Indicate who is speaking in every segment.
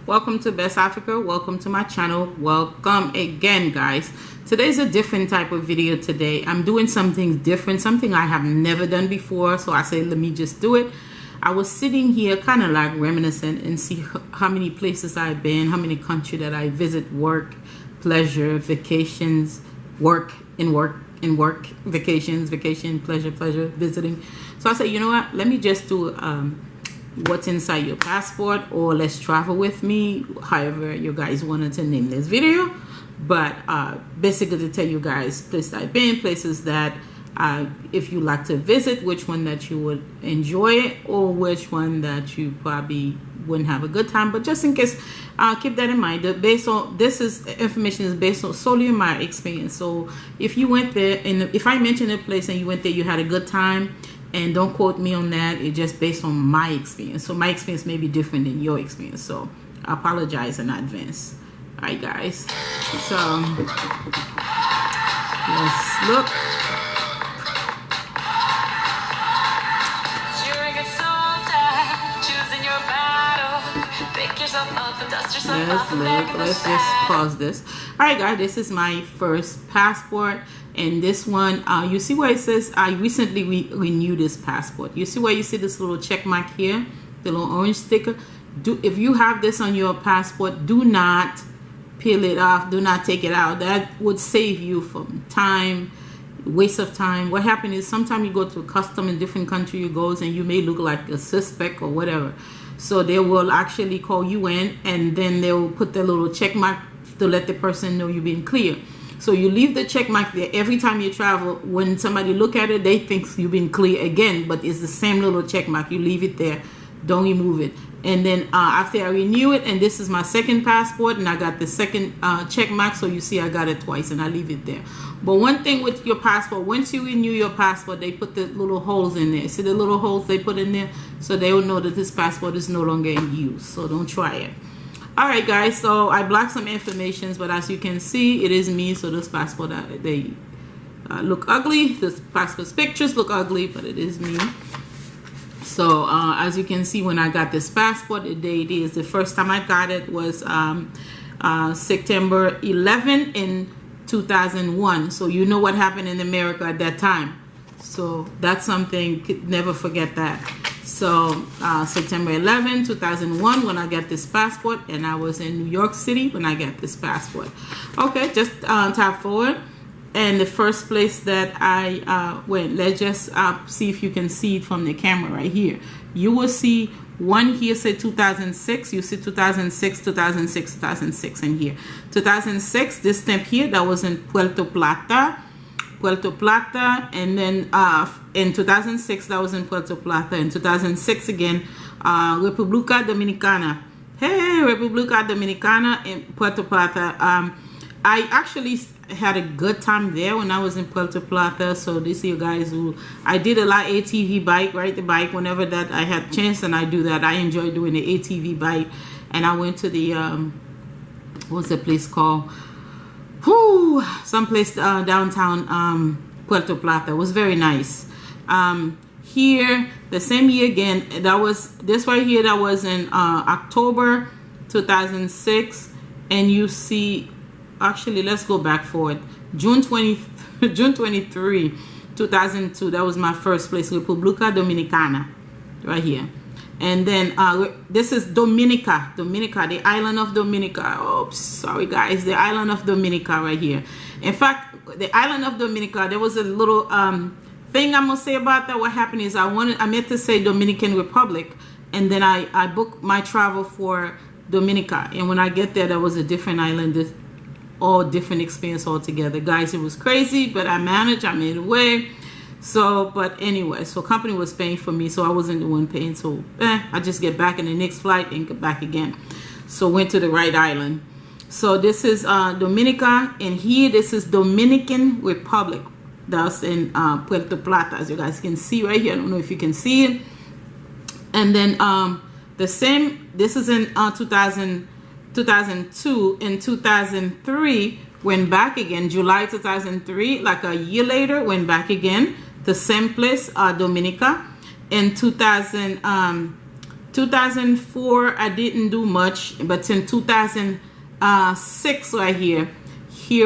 Speaker 1: welcome to Best Africa. Welcome to my channel. Welcome again, guys. Today's a different type of video. Today I'm doing something different, something I have never done before, so I say let me just do it. I was sitting here kind of like reminiscent and see how many places I've been, how many countries that I visit, work, pleasure, vacations, work, vacations, vacation, pleasure, visiting. So I said, you know what, let me just do what's inside your passport, or let's travel with me, however you guys wanted to name this video. But basically to tell you guys places I've been, places that if you like to visit, which one that you would enjoy, or which one that you probably wouldn't have a good time. But just in case, keep that in mind. Based on information is based on solely on my experience. So if you went there, and if I mention a place and you went there, you had a good time, and don't quote me on that. It's just based on my experience. So my experience may be different than your experience. So I apologize in advance. All right, guys. So let's look. Let's just pause this. All right, guys, this is my first passport, and this one, you see where it says I recently renewed this passport. You see where you see this little check mark here, the little orange sticker. If you have this on your passport, do not peel it off, do not take it out. That would save you from time, waste of time. What happened is sometimes you go to custom in different country you go, and you may look like a suspect or whatever. So they will actually call you in, and then they will put the little check mark to let the person know you've been clear. So you leave the check mark there every time you travel. When somebody look at it, they think you've been clear again, but it's the same little check mark. You leave it there, don't remove it. And then after I renew it, and this is my second passport, and I got the second check mark, so you see I got it twice, and I leave it there. But one thing with your passport, once you renew your passport, they put the little holes in there. See the little holes they put in there? So they will know that this passport is no longer in use. So don't try it. All right, guys, so I blocked some information, but as you can see, it is me. So this passport, they look ugly. This passport's pictures look ugly, but it is me. So as you can see, when I got this passport, the date is, the first time I got it was September 11 in 2001. So you know what happened in America at that time. So that's something, could never forget that. So September 11, 2001, when I got this passport, and I was in New York City when I got this passport. Okay, just tap forward. And the first place that I went, let's just see if you can see it from the camera right here. You will see one here say 2006. You see 2006, 2006, 2006 in here. 2006, this stamp here, that was in Puerto Plata. And then in 2006, that was in Puerto Plata. In 2006 again, República Dominicana. Hey, República Dominicana in Puerto Plata. I actually had a good time there when I was in Puerto Plata. So these are you guys who, I did a lot ATV bike, right? The bike, whenever that I had chance, and I do that. I enjoy doing the ATV bike. And I went to the what's the place called? Someplace downtown Puerto Plata. It was very nice. Here the same year again, that was this right here, that was in October 2006. And you see, actually, let's go back forward. June 23, 2002. That was my first place, República Dominicana, right here. And then this is Dominica, the island of Dominica. Oh, sorry guys, the island of Dominica right here. In fact, the island of Dominica, there was a little thing I'm gonna say about that. What happened is I meant to say Dominican Republic, and then I booked my travel for Dominica, and when I get there, there was a different island. All different experience altogether, guys. It was crazy, but I managed. I made a way. So, but anyway, so company was paying for me, so I wasn't the one paying. So I just get back in the next flight and get back again. So went to the right island. So this is Dominica, and here this is Dominican Republic. That's in Puerto Plata, as you guys can see right here. I don't know if you can see it. And then the same, this is in 2002. In 2003, went back again. July 2003, like a year later, went back again. The same place, Dominica. In 2000, 2004 I didn't do much, but in 2006 right here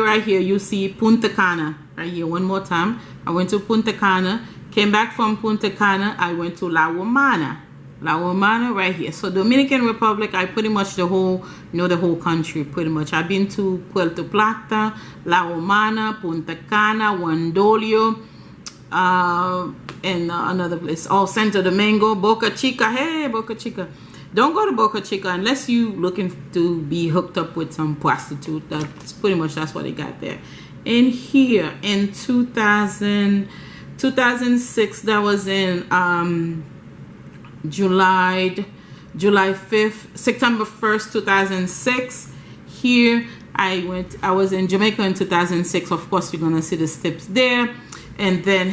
Speaker 1: right here you see Punta Cana right here. One more time, I went to Punta Cana, came back from Punta Cana, I went to La Romana right here. So Dominican Republic, I pretty much the whole country pretty much. I've been to Puerto Plata, La Romana, Punta Cana, Wandolio, and another place, Santo Domingo, Boca Chica. Hey, Boca Chica. Don't go to Boca Chica unless you looking to be hooked up with some prostitute. That's pretty much, that's what they got there. And here in 2006, that was in July 5th, September 1st, 2006. Here I was in Jamaica in 2006. Of course, you're gonna see the steps there. And then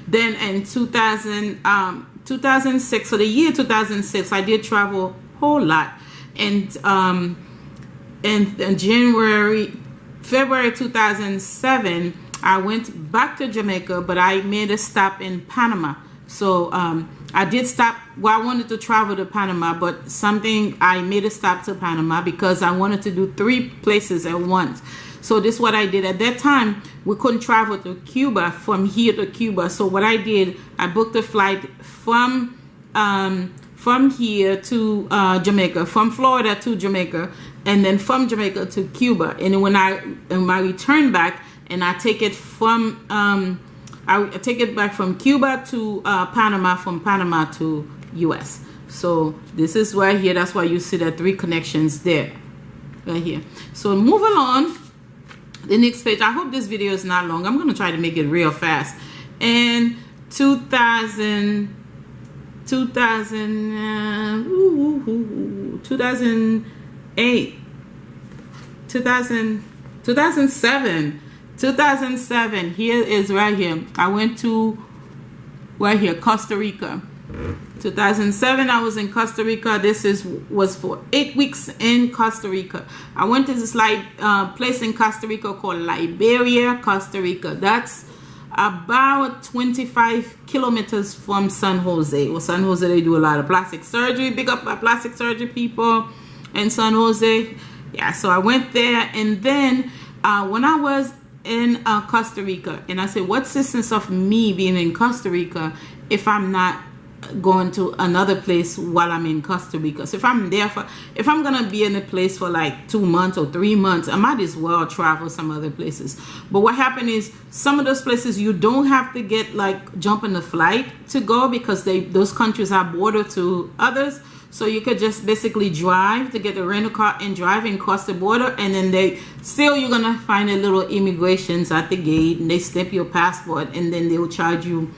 Speaker 1: then in 2006, so the year 2006, I did travel a whole lot. And in February 2007, I went back to Jamaica, but I made a stop in Panama. So I did stop. Well, I wanted to travel to Panama, but I made a stop to Panama because I wanted to do 3 places at once. So this is what I did. At that time, we couldn't travel to Cuba, from here to Cuba. So what I did, I booked a flight from here to Jamaica, from Florida to Jamaica, and then from Jamaica to Cuba. And when I return back, and I take it from I take it back from Cuba to Panama, from Panama to US. So this is right here. That's why you see the 3 connections there, right here. So move along. The next page. I hope this video is not long. I'm going to try to make it real fast. And 2008, 2007. Here is right here. I went to right here, Costa Rica. 2007, I was in Costa Rica. This was for 8 weeks in Costa Rica. I went to this place in Costa Rica called Liberia, Costa Rica. That's about 25 kilometers from San Jose. Well, San Jose, they do a lot of plastic surgery. Big up my plastic surgery people in San Jose. Yeah, so I went there, and then when I was in Costa Rica, and I said, what's the sense of me being in Costa Rica if I'm not going to another place while I'm in Costa Rica? So if I'm gonna be in a place for like 2 months or 3 months, I might as well travel some other places. But what happened is, some of those places you don't have to get jump in the flight to go, because those countries are border to others. So you could just basically drive to get a rental car and drive and cross the border, and then you're gonna find a little immigrations at the gate, and they stamp your passport, and then they will charge you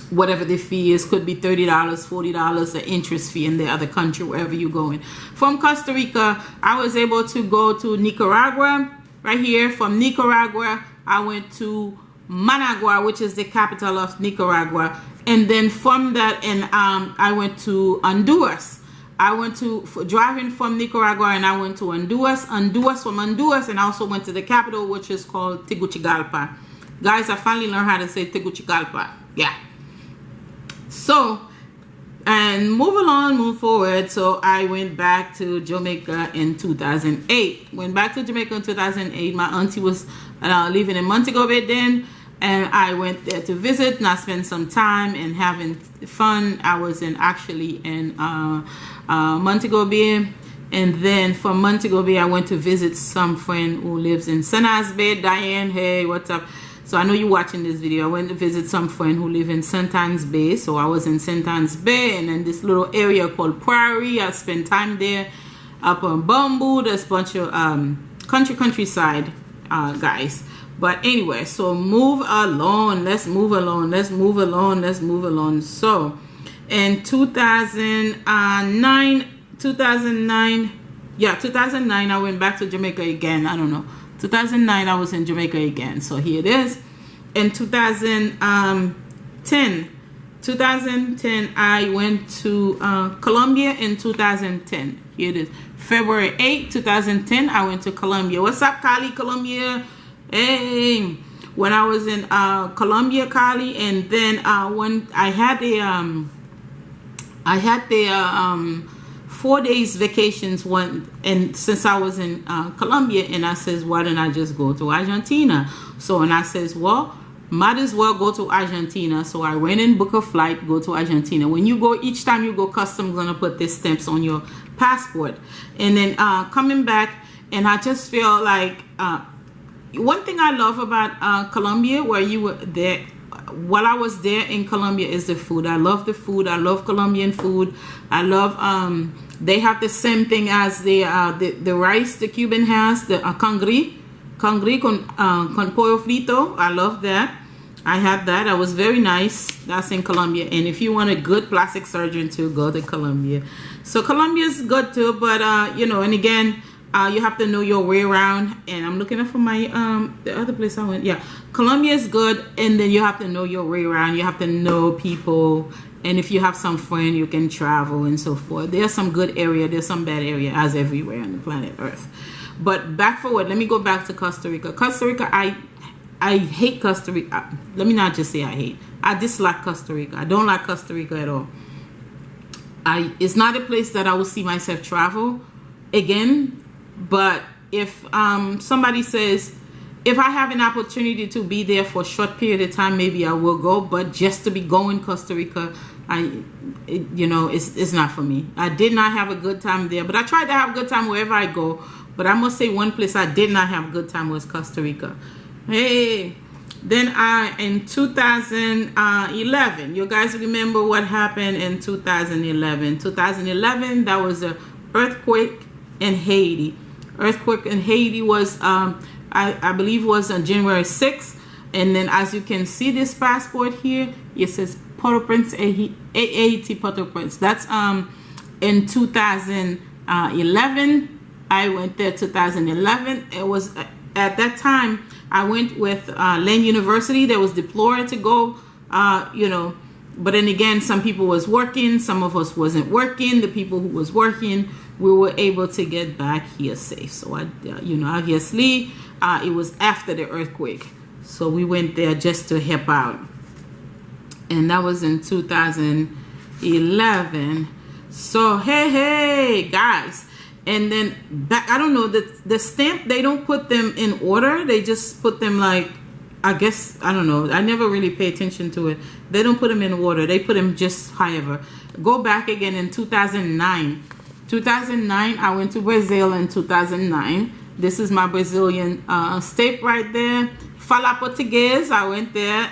Speaker 1: whatever the fee is. Could be $30, $40, the interest fee in the other country, wherever you're going. From Costa Rica, I was able to go to Nicaragua, right here. From Nicaragua, I went to Managua, which is the capital of Nicaragua. And then from that, and I went to Honduras. I went driving from Nicaragua, and I went to Honduras. From Honduras, and I also went to the capital, which is called Tegucigalpa. Guys, I finally learned how to say Tegucigalpa. Yeah. So, and move forward. So I went back to Jamaica in 2008. Went back to Jamaica in 2008. My auntie was living in Montego Bay then, and I went there to visit, and I spent some time and having fun. I was actually in Montego Bay, and then from Montego Bay I went to visit some friend who lives in St. Bay. Diane, hey, what's up? So I know you're watching this video. I went to visit some friend who live in St. Bay. So I was in St. Bay, and then this little area called Prairie. I spent time there. Up on Bamboo, there's a bunch of countryside, guys. But anyway, so move along. Let's move along. So in 2009, yeah, 2009, I went back to Jamaica again. I don't know. 2009, I was in Jamaica again. So here it is. In 2010, I went to Colombia in 2010. Here it is. February 8, 2010, I went to Colombia. What's up, Cali, Colombia? Hey. When I was in Colombia, Cali, and then when I had I had the 4 days vacations one, and since I was in Colombia, and I says, why don't I just go to Argentina? So, and I says, well, might as well go to Argentina. So I went and booked a flight, go to Argentina. When you go, each time you go, customs gonna put their stamps on your passport. And then coming back, and I just feel like one thing I love about Colombia, where you were there, while I was there in Colombia, is the food. I love the food. I love Colombian food. I love they have the same thing as the rice the Cuban has, the congri con pollo frito. I love that. I had that. That was very nice. That's in Colombia. And if you want a good plastic surgeon to go to Colombia. So Colombia is good too, but you know, and again, you have to know your way around. And I'm looking for my the other place I went. Yeah, Colombia is good, and then you have to know your way around. You have to know people, and if you have some friend, you can travel and so forth. There's some good area, there's some bad area, as everywhere on the planet Earth. But back forward, let me go back to Costa Rica. Costa Rica, I hate Costa Rica. Let me not just say I hate. I dislike Costa Rica. I don't like Costa Rica at all. It's not a place that I will see myself travel again. But if somebody says, if I have an opportunity to be there for a short period of time, maybe I will go. But just to be going Costa Rica, you know, it's not for me. I did not have a good time there, but I tried to have a good time wherever I go. But I must say, one place I did not have a good time was Costa Rica. Hey, then in 2011, you guys remember what happened in 2011? 2011, that was an earthquake in Haiti. Earthquake in Haiti was, I believe, was on January 6th. And then, as you can see, this passport here, it says Port-au-Prince, Haiti, Port-au-Prince. That's in 2011. I went there 2011. It was at that time I went with Lane University. That was deployed to go, you know. But then again, some people was working, some of us wasn't working. The people who was working, we were able to get back here safe. So you know, obviously, it was after the earthquake, so we went there just to help out, and that was in 2011. So hey guys. And then back, I don't know, the stamp, they don't put them in order. They just put them like, I guess, I don't know. I never really pay attention to it. They don't put them in order. They put them just however. Go back again in 2009. 2009, I went to Brazil in 2009. This is my Brazilian stamp right there. Fala Português, I went there.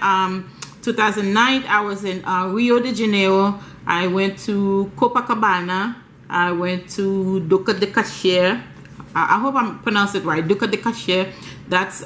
Speaker 1: 2009, I was in Rio de Janeiro. I went to Copacabana. I went to Duca de Caxias. I hope I'm pronouncing it right. Duca de Caxias. That's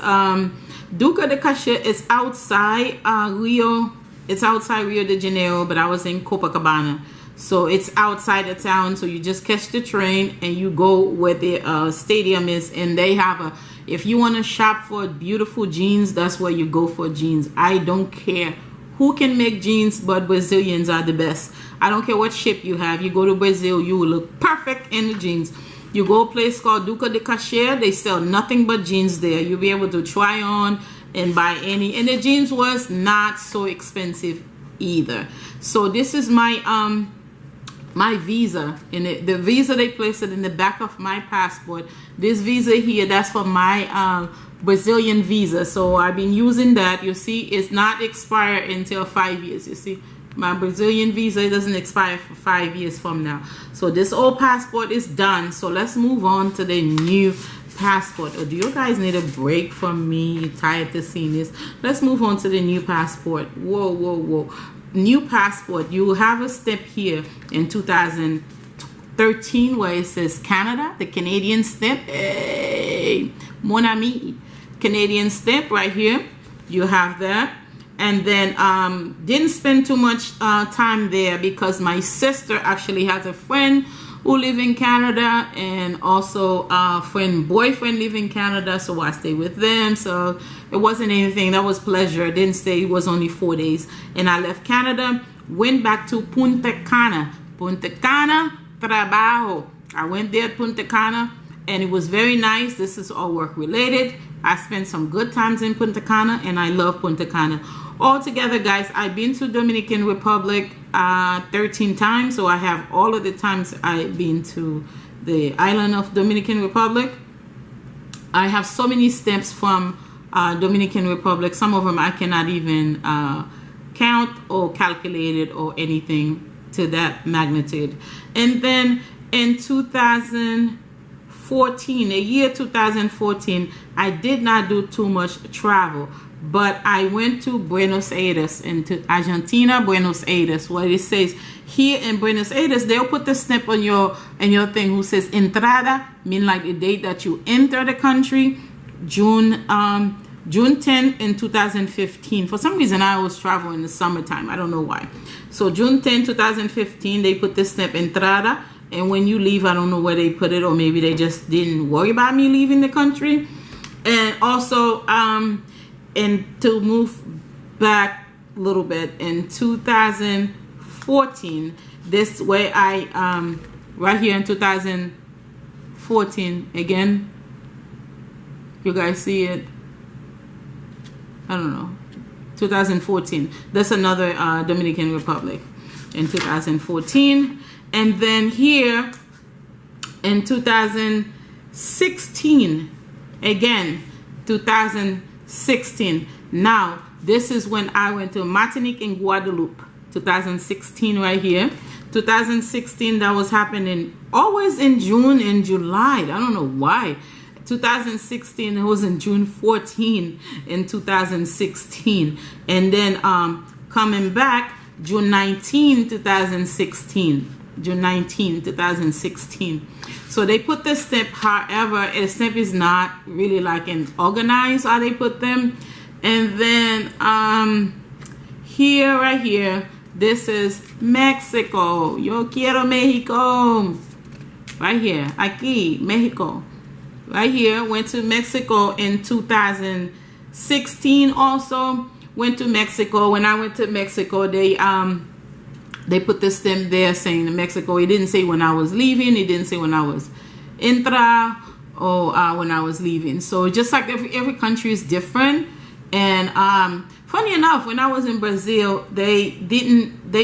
Speaker 1: Duca de Caxias is outside Rio. It's outside Rio de Janeiro, but I was in Copacabana. So it's outside the town. So you just catch the train and you go where the stadium is, and they have a, if you want to shop for beautiful jeans, that's where you go for jeans. I don't care who can make jeans, but Brazilians are the best. I don't care what shape you have. You go to Brazil, you will look perfect in the jeans. You go a place called Duca de Caxias, they sell nothing but jeans there. You'll be able to try on and buy any. And the jeans was not so expensive either. So this is my my visa. And the visa, they place it in the back of my passport. This visa here, that's for my Brazilian visa. So I've been using that. You see, it's not expired until 5 years. You see, my Brazilian visa doesn't expire for 5 years from now. So this old passport is done. So let's move on to the new passport. Or do you guys need a break from me? You're tired to seeing this? Let's move on to the new passport. Whoa. New passport. You will have a step here in 2013 where it says Canada, the Canadian stamp. Hey, mon ami. Canadian stamp right here. You have that. And then didn't spend too much time there because my sister actually has a friend who live in Canada, and also a boyfriend live in Canada, so I stayed with them. So it wasn't anything. That was pleasure. I didn't stay. It was only 4 days. And I left Canada, went back to Punta Cana. Punta Cana, trabajo. I went there at Punta Cana, and it was very nice. This is all work related. I spent some good times in Punta Cana, and I love Punta Cana. Altogether, guys, I've been to Dominican Republic 13 times, so I have all of the times I've been to the island of Dominican Republic. I have so many stamps from Dominican Republic. Some of them I cannot even count or calculate it or anything to that magnitude. And then in 2014, the year 2014, I did not do too much travel, but I went to Buenos Aires, into Argentina, Buenos Aires, where it says here in Buenos Aires, they'll put the stamp on your thing who says entrada, mean like the date that you enter the country, June 10 in 2015. For some reason, I always travel in the summertime. I don't know why. So June 10, 2015, they put the stamp entrada. And when you leave, I don't know where they put it, or maybe they just didn't worry about me leaving the country. And also, and to move back a little bit, in 2014, this way I, right here in 2014, again, you guys see it? I don't know, 2014. That's another Dominican Republic in 2014. And then here in 2016, again, 2016. Now, this is when I went to Martinique and Guadeloupe, 2016 right here. 2016, that was happening always in June and July. I don't know why. 2016, it was in June 14 in 2016. And then coming back, June 19, 2016. June 19, 2016. So they put the stamp, however, a stamp is not really like an organized how they put them. And then here, right here, this is Mexico. Yo quiero Mexico. Right here, aquí, Mexico. Right here, went to Mexico in 2016 also. Went to Mexico. When I went to Mexico, they put the stamp there saying Mexico. It didn't say when I was leaving. It didn't say when I was intra or when I was leaving. So just like every country is different. And funny enough, when I was in Brazil, they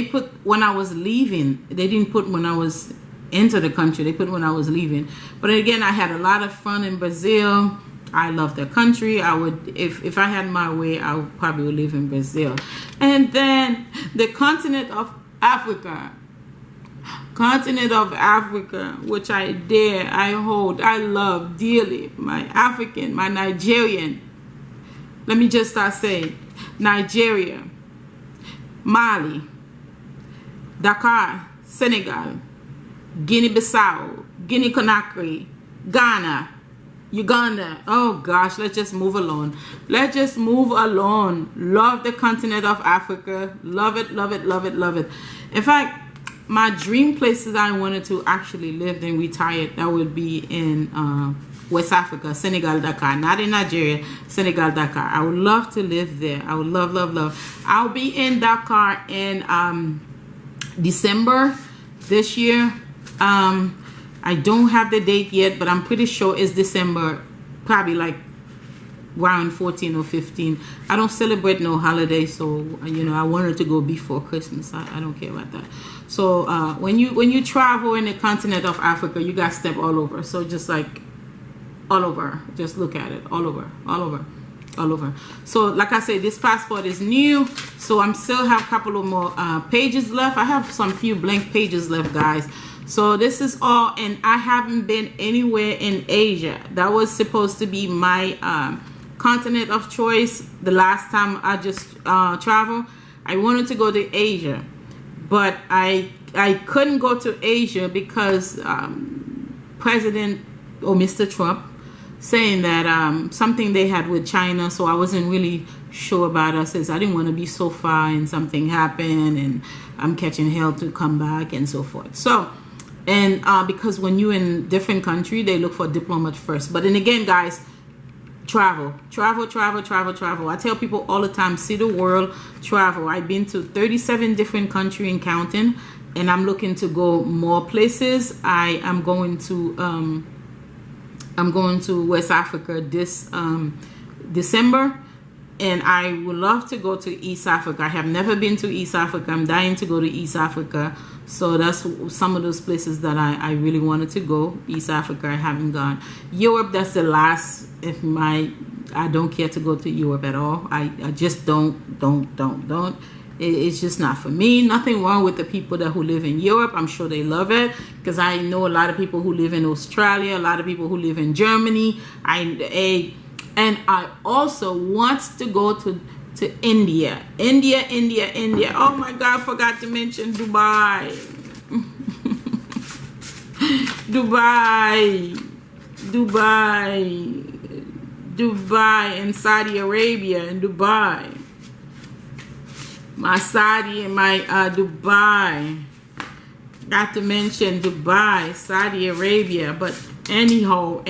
Speaker 1: put when I was leaving. They didn't put when I was into the country. They put when I was leaving. But again, I had a lot of fun in Brazil. I love the country. I would, if I had my way, I would probably live in Brazil. And then the continent of Africa, which I hold, I love dearly. My African, my Nigerian. Let me just start saying Nigeria, Mali, Dakar, Senegal, Guinea-Bissau, Guinea-Conakry, Ghana, Uganda. Oh gosh, let's just move along. Let's just move along. Love the continent of Africa. Love it, love it, love it, love it. In fact, my dream places I wanted to actually live and retire, that would be in West Africa, Senegal, Dakar. Not in Nigeria, Senegal, Dakar. I would love to live there. I would love, love, love. I'll be in Dakar in December this year. I don't have the date yet, but I'm pretty sure it's December, probably like around 14 or 15. I don't celebrate no holiday, so you know I wanted to go before Christmas. I don't care about that. So when you travel in the continent of Africa, you got step all over. So just like all over, just look at it, all over, all over, all over. So like I said, this passport is new, so I'm still have a couple of more pages left. I have some few blank pages left, guys. So this is all, and I haven't been anywhere in Asia. That was supposed to be my continent of choice the last time I just traveled. I wanted to go to Asia, but I couldn't go to Asia because President or Mr. Trump saying that something they had with China, so I wasn't really sure about us, as I didn't want to be so far and something happened and I'm catching hell to come back and so forth. So, and because when you're in different country, they look for a diplomat first. But then again, guys, travel, travel, travel, travel, travel. I tell people all the time, see the world, travel. I've been to 37 different countries and counting, and I'm looking to go more places. I'm going to West Africa this December, and I would love to go to East Africa. I have never been to East Africa. I'm dying to go to East Africa. So that's some of those places that I really wanted to go. East Africa, I haven't gone. Europe, that's the last. I don't care to go to Europe at all. I just don't. It's just not for me. Nothing wrong with the people who live in Europe. I'm sure they love it, because I know a lot of people who live in Australia, a lot of people who live in Germany. And I also want to go to India. India. Oh my God, I forgot to mention Dubai. Dubai and Saudi Arabia and Dubai. My Saudi and my Dubai. Got to mention Dubai, Saudi Arabia. But anywho,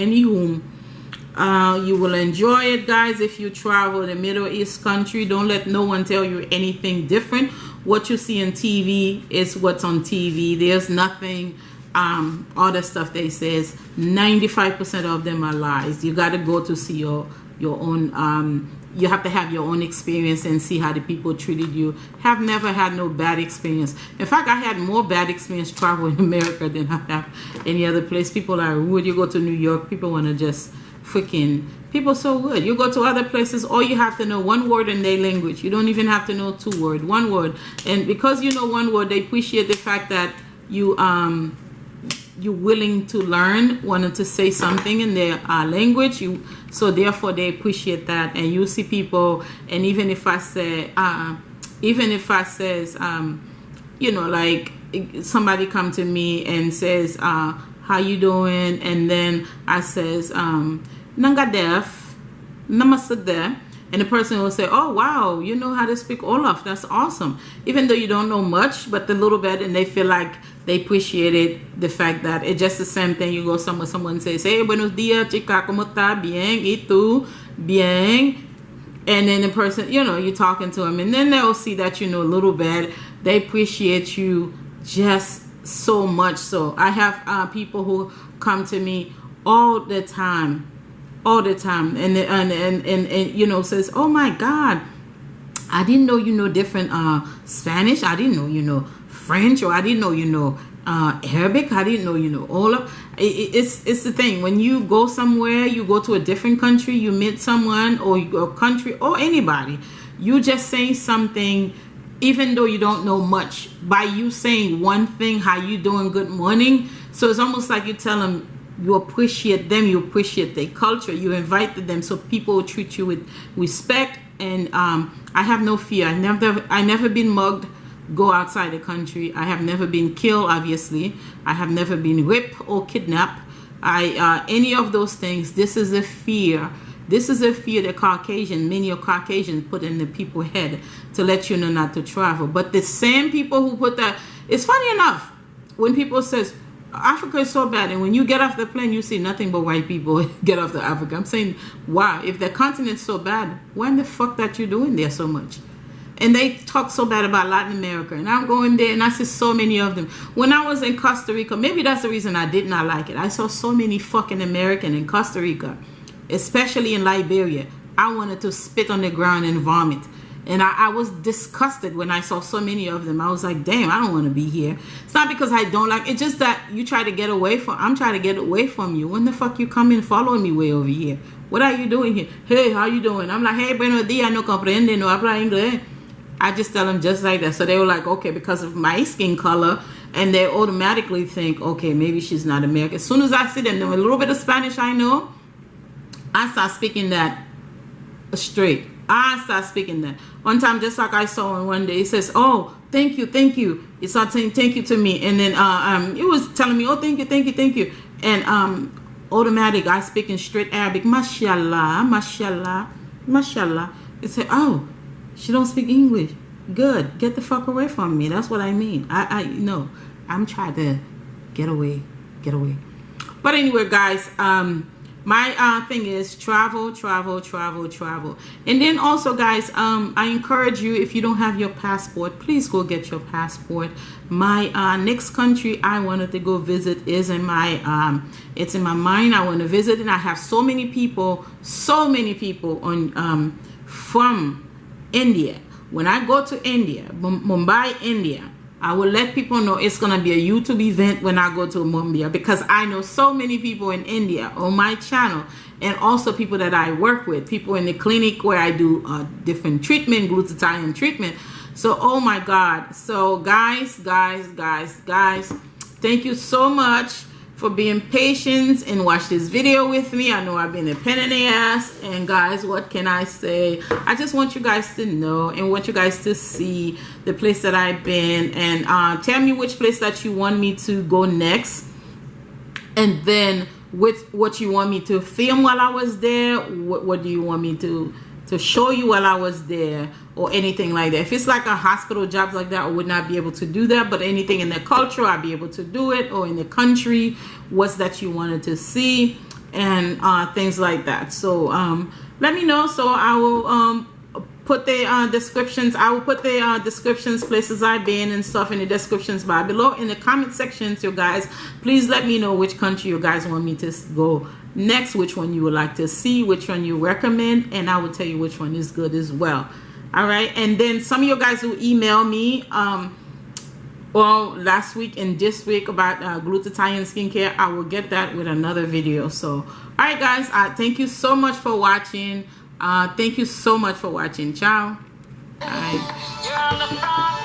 Speaker 1: you will enjoy it, guys, if you travel the Middle East country. Don't let no one tell you anything different. What you see on TV is what's on TV. There's nothing, all the stuff they says, 95% of them are lies. You got to go to see your own, you have to have your own experience and see how the people treated you. Have never had no bad experience. In fact, I had more bad experience traveling in America than I have any other place. People are rude. You go to New York, people want to just freaking, people so good. You go to other places, all you have to know one word in their language. You don't even have to know 2 words, 1 word. And because you know 1 word, they appreciate the fact that you're willing to learn, wanted to say something in their language. So therefore they appreciate that. And you see people, and even if I say, you know, like somebody come to me and says, how you doing? And then I says, Nanga def, namaste there. And the person will say, oh, wow, you know how to speak Olaf. That's awesome. Even though you don't know much, but a little bit, and they feel like they appreciated the fact that it's just the same thing. You go somewhere, someone says, hey, buenos dias, chica, ¿cómo está? Bien, ¿y tú? Bien. And then the person, you know, you're talking to them, and then they'll see that you know a little bit. They appreciate you just so much. So I have people who come to me all the time, and you know, says, oh my God, I didn't know you know different Spanish. I didn't know you know French, or I didn't know you know Arabic. I didn't know you know all of it's the thing. When you go somewhere, you go to a different country, you meet someone, or you go a country, or anybody, you just say something, even though you don't know much, by you saying one thing, how you doing, good morning. So it's almost like you tell them you appreciate them, you appreciate their culture, you invited them, so people will treat you with respect. And I have no fear. I never been mugged, go outside the country. I have never been killed, obviously. I have never been raped or kidnapped. Any of those things. This is a fear. This is a fear that many of Caucasians put in the people's head to let you know not to travel. But the same people who put that, it's funny enough, when people says, Africa is so bad, and when you get off the plane, you see nothing but white people get off the Africa. I'm saying, wow, if the continent's so bad, why in the fuck that you doing there so much? And they talk so bad about Latin America, and I'm going there, and I see so many of them. When I was in Costa Rica, maybe that's the reason I did not like it. I saw so many fucking American in Costa Rica, especially in Liberia. I wanted to spit on the ground and vomit. And I was disgusted when I saw so many of them. I was like, damn, I don't want to be here. It's not because I don't like, it's just that you try to get away from, I'm trying to get away from you. When the fuck you come in following me way over here? What are you doing here? Hey, how you doing? I'm like, hey, buenos dias, no comprende, no habla inglés. I just tell them just like that. So they were like, okay, because of my skin color, and they automatically think, okay, maybe she's not American. As soon as I see them, a little bit of Spanish I know, I start speaking that straight. I start speaking that. One time, just like I saw one day, it says, oh, thank you, thank you. It started saying thank you to me. And then it was telling me, oh, thank you, thank you, thank you. And automatic, I speak in straight Arabic, mashallah, mashallah, mashallah. It said, oh, she don't speak English. Good. Get the fuck away from me. That's what I mean. No, I'm trying to get away. But anyway, guys, my thing is travel. And then also, guys, I encourage you, if you don't have your passport, please go get your passport. My next country I wanted to go visit is in my it's in my mind. I want to visit, and I have so many people on from India. When I go to India, Mumbai, India, I will let people know it's going to be a YouTube event when I go to Mumbai, because I know so many people in India on my channel, and also people that I work with, people in the clinic where I do different treatment, glutathione treatment. So, oh my God. So guys, thank you so much for being patient and watch this video with me. I know I've been a pain in the ass, and guys, what can I say? I just want you guys to know and want you guys to see the place that I've been, and tell me which place that you want me to go next, and then with what you want me to film while I was there. What do you want me to show you while I was there, or anything like that. If it's like a hospital jobs like that, I would not be able to do that, but anything in the culture, I'll be able to do it, or in the country, what's that you wanted to see, and things like that. So let me know. So I will put the descriptions. I will put the descriptions, places I've been and stuff, in the descriptions bar below. In the comment sections, you guys, please let me know which country you guys want me to go next, which one you would like to see, which one you recommend, and I will tell you which one is good as well. All right. And then some of you guys who email me well, last week and this week about glutathione skincare, I will get that with another video. So all right, guys, thank you so much for watching. Thank you so much for watching. Ciao. Bye.